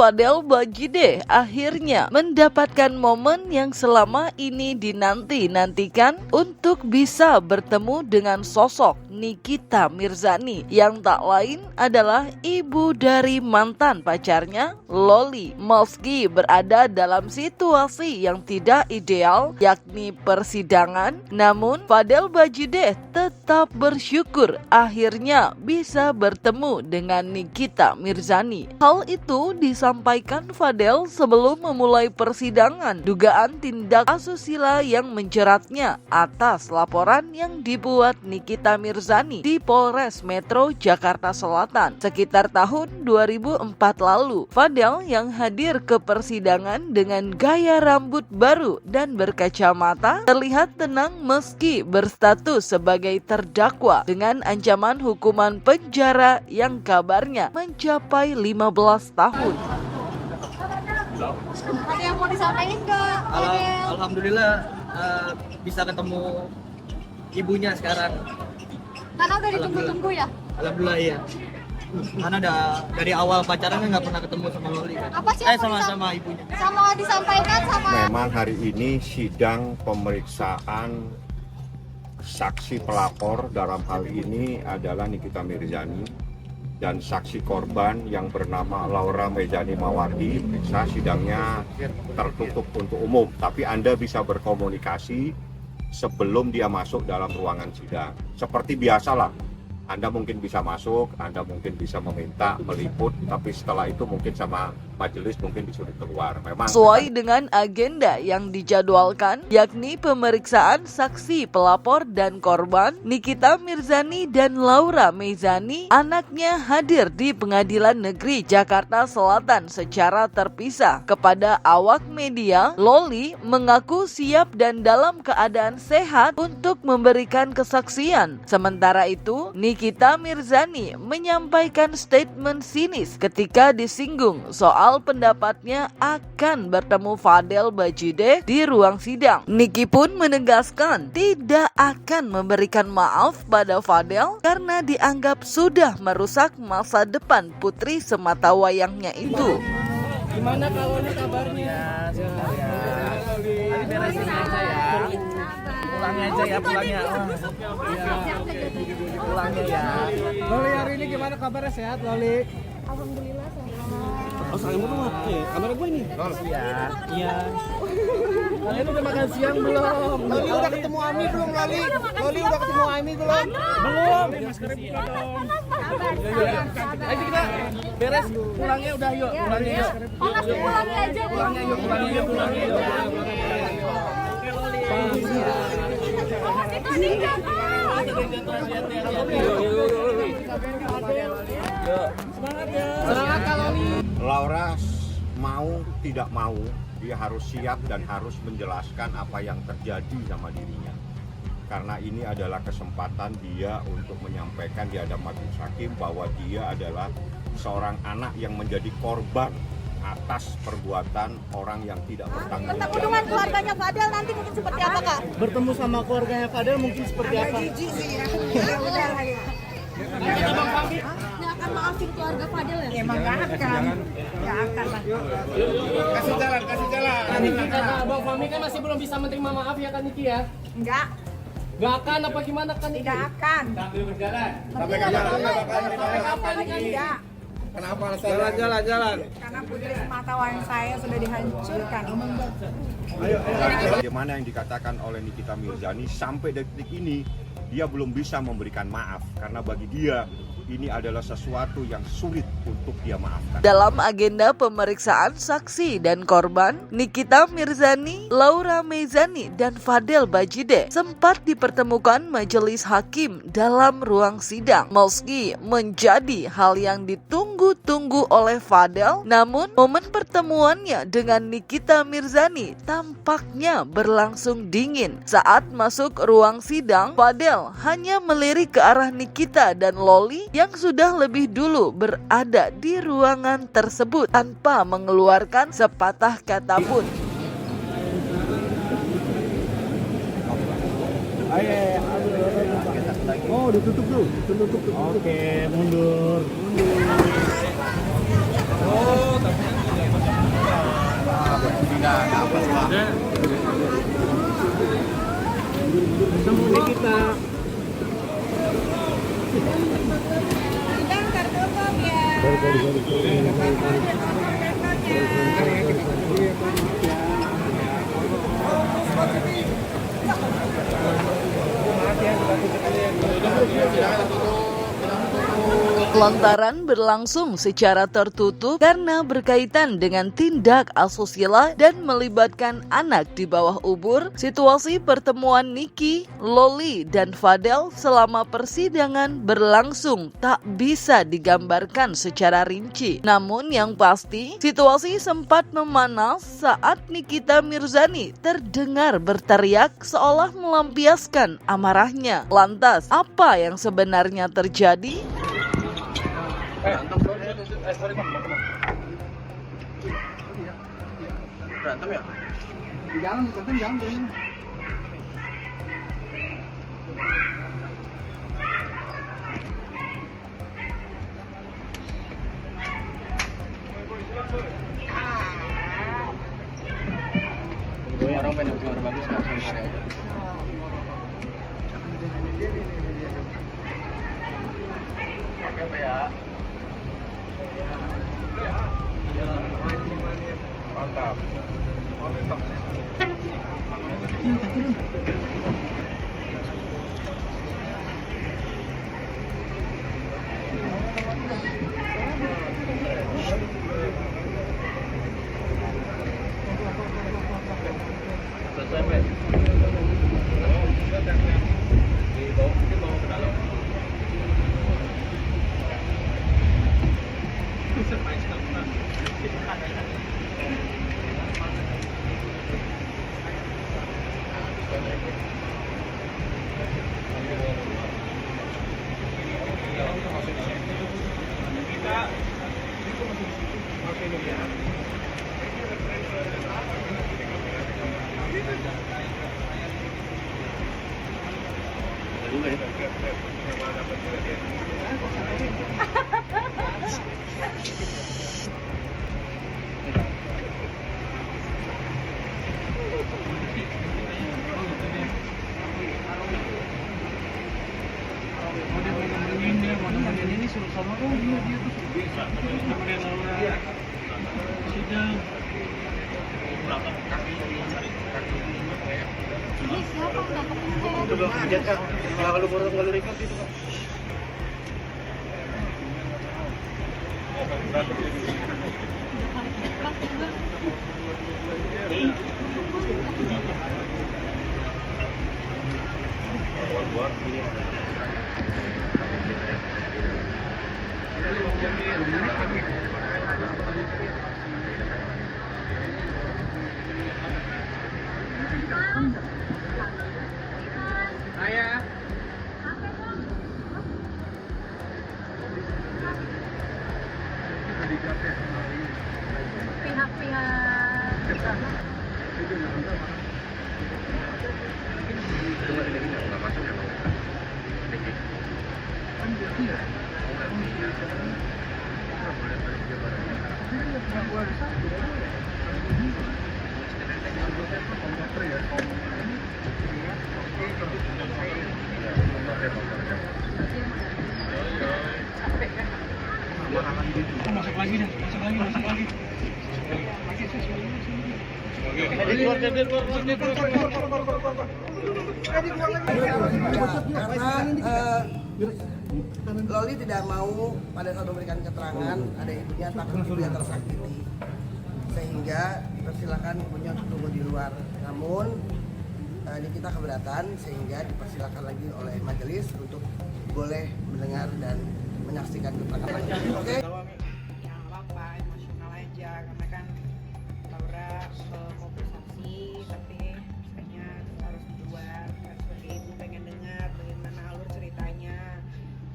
Fadel Bajideh akhirnya mendapatkan momen yang selama ini dinanti-nantikan untuk bisa bertemu dengan sosok Nikita Mirzani yang tak lain adalah ibu dari mantan pacarnya Loli. Meski berada dalam situasi yang tidak ideal yakni persidangan, namun Fadel Bajideh tetap bersyukur akhirnya bisa bertemu dengan Nikita Mirzani. Hal itu disampaikan Fadel sebelum memulai persidangan dugaan tindak asusila yang menjeratnya atas laporan yang dibuat Nikita Mirzani di Polres Metro Jakarta Selatan sekitar tahun 2004 lalu. Fadel yang hadir ke persidangan dengan gaya rambut baru dan berkacamata terlihat tenang meski berstatus sebagai terdakwa dengan ancaman hukuman penjara yang kabarnya mencapai 15 tahun. Ada yang mau disampaikan nggak? Alhamdulillah bisa ketemu ibunya sekarang. Karena udah ditunggu-tunggu ya? Alhamdulillah iya. Karena dari awal pacarannya nggak pernah ketemu sama Loli kan? Apa sih yang mau sama ibunya. sama disampaikan sama Memang hari ini sidang pemeriksaan saksi pelapor dalam hal ini adalah Nikita Mirzani dan saksi korban yang bernama Laura Mejani Mawardi. Periksa sidangnya tertutup untuk umum, tapi Anda bisa berkomunikasi sebelum dia masuk dalam ruangan sidang. Seperti biasalah, Anda mungkin bisa masuk, Anda mungkin bisa meminta meliput, tapi setelah itu mungkin sama majelis mungkin disuruh keluar. Memang sesuai dengan agenda yang dijadwalkan, yakni pemeriksaan saksi pelapor dan korban, Nikita Mirzani dan Laura Mezani anaknya hadir di Pengadilan Negeri Jakarta Selatan secara terpisah. Kepada awak media, Loli mengaku siap dan dalam keadaan sehat untuk memberikan kesaksian. Sementara itu, Nikita Mirzani menyampaikan statement sinis ketika disinggung soal pendapatnya akan bertemu Fadel Bajideh di ruang sidang. Niki pun menegaskan tidak akan memberikan maaf pada Fadel karena dianggap sudah merusak masa depan putri sematawayangnya itu. Gimana kalau ini kabarnya? Tadi beresin aja ya. Pulangnya aja ya, pulangnya. Pulangnya ya. Loli hari ini gimana kabarnya, sehat Loli? Alhamdulillah sehat. Oh, sayang banget. Kamera gue ini. Iya. Kalian udah makan siang belum? Loli udah ketemu Ami belum, Loli? Loli udah ketemu Ami belum? Belum. Maskernya buka dong. Ayo kita beres pulangnya udah yuk, pulangnya yuk. Oh, langsung pulangnya aja. Pulangnya yuk, pulangnya yuk, pulangnya yuk. Semangat Kak Loli. Laura mau tidak mau, dia harus siap dan harus menjelaskan apa yang terjadi sama dirinya. Karena ini adalah kesempatan dia untuk menyampaikan di hadapan majelis hakim bahwa dia adalah seorang anak yang menjadi korban atas perbuatan orang yang tidak bertanggung Bertemu jawab. dengan keluarganya Fadel nanti mungkin seperti apa, Kak? Bertemu sama keluarganya Fadel mungkin seperti apa? Nggak akan maafin keluarga Fadel ya? Emang nggak akan lah. Kasih jalan. Niki kata Abang Fahmi kan masih belum bisa menerima maaf ya kan Niki ya? Enggak, Gak akan apa gimana kan Niki? tidak akan. Sampai kapan Niki? Tidak, Kenapa alasannya? Jalan. karena putri sematawayang saya sudah dihancurkan. Bagaimana yang dikatakan oleh Nikita Mirzani sampai detik ini dia belum bisa memberikan maaf karena bagi dia ini adalah sesuatu yang sulit untuk dia maafkan. Dalam agenda pemeriksaan saksi dan korban, Nikita Mirzani, Laura Mezani, dan Fadel Bajideh sempat dipertemukan majelis hakim dalam ruang sidang. Meski menjadi hal yang ditunggu-tunggu oleh Fadel, namun momen pertemuannya dengan Nikita Mirzani tampaknya berlangsung dingin. Saat masuk ruang sidang, Fadel hanya melirik ke arah Nikita dan Loli yang sudah lebih dulu berada di ruangan tersebut tanpa mengeluarkan sepatah kata pun. Oh, ditutup tuh. Oke, mundur. Oh, tapi tidak dapat lah. Kita Sidang tertutup ya. Lantaran berlangsung secara tertutup karena berkaitan dengan tindak asusila dan melibatkan anak di bawah umur, situasi pertemuan Niki, Loli, dan Fadel selama persidangan berlangsung tak bisa digambarkan secara rinci. Namun yang pasti, situasi sempat memanas saat Nikita Mirzani terdengar berteriak seolah melampiaskan amarahnya. Lantas, apa yang sebenarnya terjadi? berantem ya? Jangan, berantem jangan. Orang pengen keluar bagus nggak sebenarnya? Oke ya. Mantap. Ini suruh sama dong, dia tuh bisa. Sidang. Ini siapa yang dapat info? Coba lihat Kak, kalau potong kalau record itu Kak. Ayah. Masuk lagi dah, masuk lagi. Karena Loli tidak mau pada saat memberikan keterangan ada ibunya takut ibunya tersakiti, sehingga dipersilakan ibunya untuk tunggu di luar. Namun ini kita keberatan sehingga dipersilakan lagi oleh majelis untuk boleh mendengar dan menyaksikan keterangan lagi. Oke? Ya nggak apa-apa, emosional aja karena kan Laura mau bersaksi tapi kayaknya harus berdua kan sebagai ibu pengen dengar bagaimana alur ceritanya,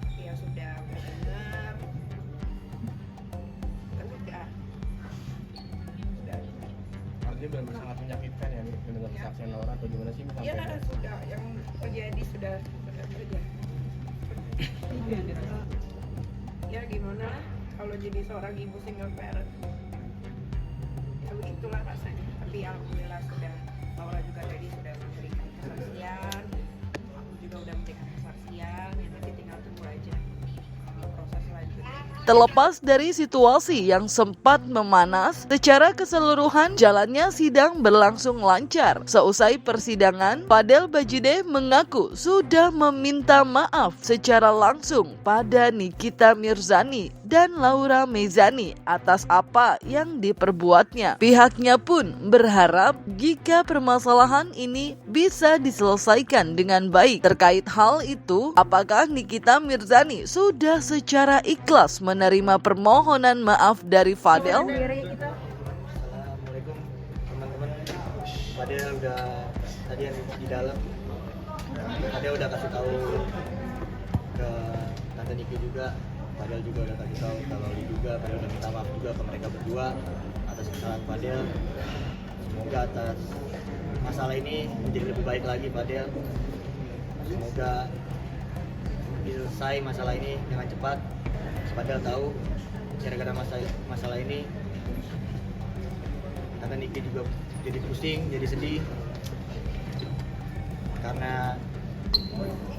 tapi ya sudah dengar udah Artinya benar-benar sangat menyakitkan ya mendengar kesaksian Laura atau gimana sih? ya sudah yang terjadi sudah terjadi. Ya gimana kalau jadi seorang ibu single parent. Ya begitulah rasanya. Tapi alhamdulillah Laura juga tadi sudah memberikan kesaksian, aku juga udah memberikan kesaksian, ya nanti tinggal tunggu aja proses selanjutnya. Terlepas dari situasi yang sempat memanas, secara keseluruhan jalannya sidang berlangsung lancar. Seusai persidangan, Fadel Bajideh mengaku sudah meminta maaf secara langsung pada Nikita Mirzani dan Laura Mezani atas apa yang diperbuatnya. Pihaknya pun berharap jika permasalahan ini bisa diselesaikan dengan baik. Terkait hal itu, apakah Nikita Mirzani sudah secara ikhlas menerima permohonan maaf dari Fadel? Assalamualaikum teman-teman. Fadel udah tadi yang di dalam. Fadel udah kasih tahu ke Tante Niki juga. Fadel juga udah kasih tahu ke Loli juga. Fadel udah minta maaf juga ke mereka berdua atas kesalahan Fadel. Semoga atas masalah ini menjadi lebih baik lagi Fadel. Semoga selesai masalah ini dengan cepat. Fadel tahu gara-gara masalah ini Tante Niki juga jadi pusing, jadi sedih karena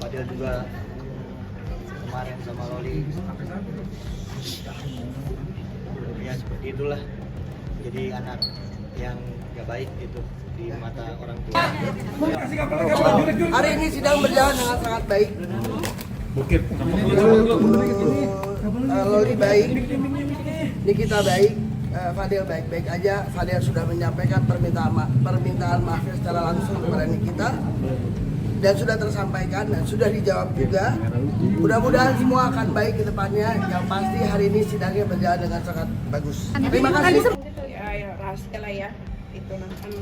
Fadel juga kemarin sama Loli ya seperti itulah, jadi anak yang gak baik gitu di mata orang tua. Hari ini sidang berjalan dengan sangat baik. Loli baik, Nikita baik, Fadel baik-baik aja. Fadel sudah menyampaikan permintaan maaf secara langsung kepada Nikita dan sudah tersampaikan dan sudah dijawab juga. Mudah-mudahan semua akan baik ke depannya. Yang pasti hari ini sidangnya berjalan dengan sangat bagus. Terima kasih. Ya rahasia lah ya, itu nanti kan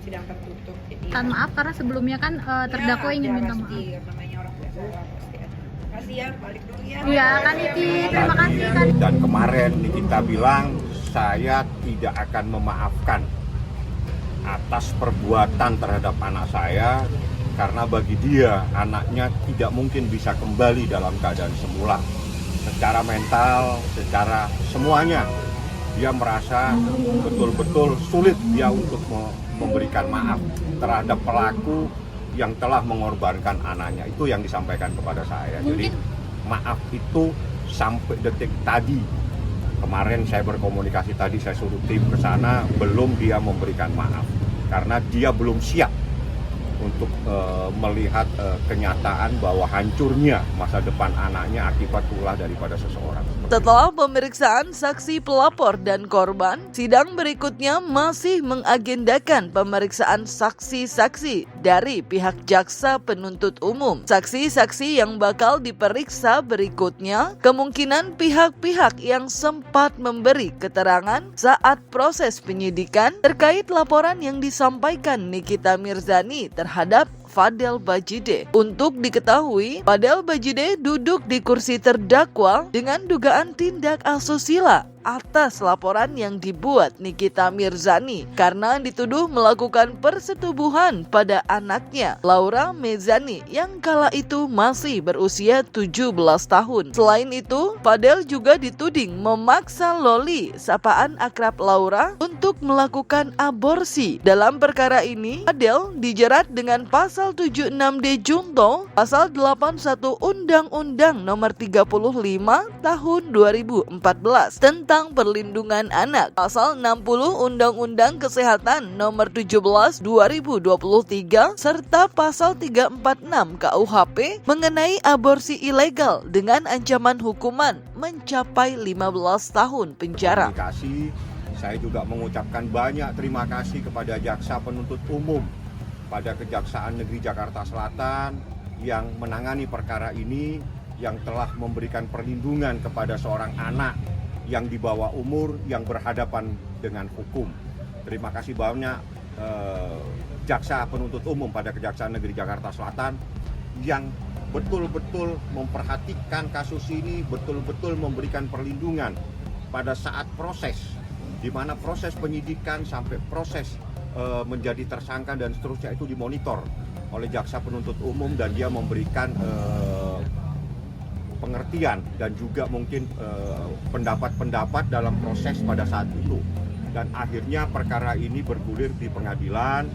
sidang tertutup. Jadi Maaf karena sebelumnya kan terdakwa ingin minta maaf. Namanya orang biasa pasti ada. Kasih ya, balik dulu ya. Iya kan Niki, terima kasih kan. Dan kemarin Nikita bilang saya tidak akan memaafkan atas perbuatan terhadap anak saya karena bagi dia anaknya tidak mungkin bisa kembali dalam keadaan semula secara mental, secara semuanya. Dia merasa betul-betul sulit dia untuk memberikan maaf terhadap pelaku yang telah mengorbankan anaknya. Itu yang disampaikan kepada saya. Jadi maaf itu sampai detik tadi. Kemarin saya berkomunikasi tadi, saya suruh tim ke sana, belum dia memberikan maaf karena dia belum siap untuk melihat kenyataan bahwa hancurnya masa depan anaknya akibat ulah daripada seseorang. Setelah pemeriksaan saksi pelapor dan korban, sidang berikutnya masih mengagendakan pemeriksaan saksi-saksi dari pihak jaksa penuntut umum. Saksi-saksi yang bakal diperiksa berikutnya kemungkinan pihak-pihak yang sempat memberi keterangan saat proses penyidikan terkait laporan yang disampaikan Nikita Mirzani terhadap Fadel Bajideh. Untuk diketahui, Fadel Bajideh duduk di kursi terdakwa dengan dugaan tindak asusila atas laporan yang dibuat Nikita Mirzani karena dituduh melakukan persetubuhan pada anaknya Laura Mezani yang kala itu masih berusia 17 tahun. Selain itu, Fadel juga dituding memaksa Loli, sapaan akrab Laura, untuk melakukan aborsi. Dalam perkara ini, Fadel dijerat dengan pasal 76D Junto, pasal 81 Undang-Undang Nomor 35 Tahun 2014 tentang perlindungan anak, pasal 60 Undang-Undang Kesehatan Nomor 17 2023 serta pasal 346 KUHP mengenai aborsi ilegal dengan ancaman hukuman mencapai 15 tahun penjara. Saya juga mengucapkan banyak terima kasih kepada jaksa penuntut umum pada Kejaksaan Negeri Jakarta Selatan yang menangani perkara ini, yang telah memberikan perlindungan kepada seorang anak yang di bawah umur yang berhadapan dengan hukum. Terima kasih banyak jaksa penuntut umum pada Kejaksaan Negeri Jakarta Selatan yang betul-betul memperhatikan kasus ini, betul-betul memberikan perlindungan pada saat proses, di mana proses penyidikan sampai proses menjadi tersangka dan seterusnya itu dimonitor oleh jaksa penuntut umum dan dia memberikan pengertian dan juga mungkin pendapat-pendapat dalam proses pada saat itu. Dan akhirnya perkara ini bergulir di pengadilan.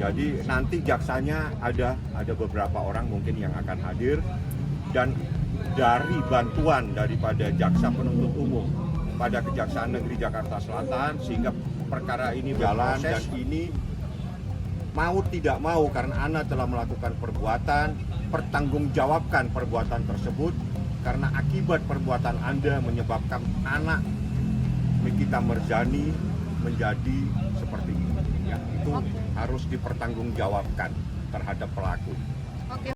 Jadi nanti jaksanya ada beberapa orang mungkin yang akan hadir, dan dari bantuan daripada jaksa penuntut umum pada Kejaksaan Negeri Jakarta Selatan sehingga perkara ini berjalan. Dan ini mau tidak mau karena Anda telah melakukan perbuatan, pertanggungjawabkan perbuatan tersebut, karena akibat perbuatan Anda menyebabkan anak Nikita Mirzani menjadi seperti ini. Ya, itu harus dipertanggungjawabkan terhadap pelaku. Oke.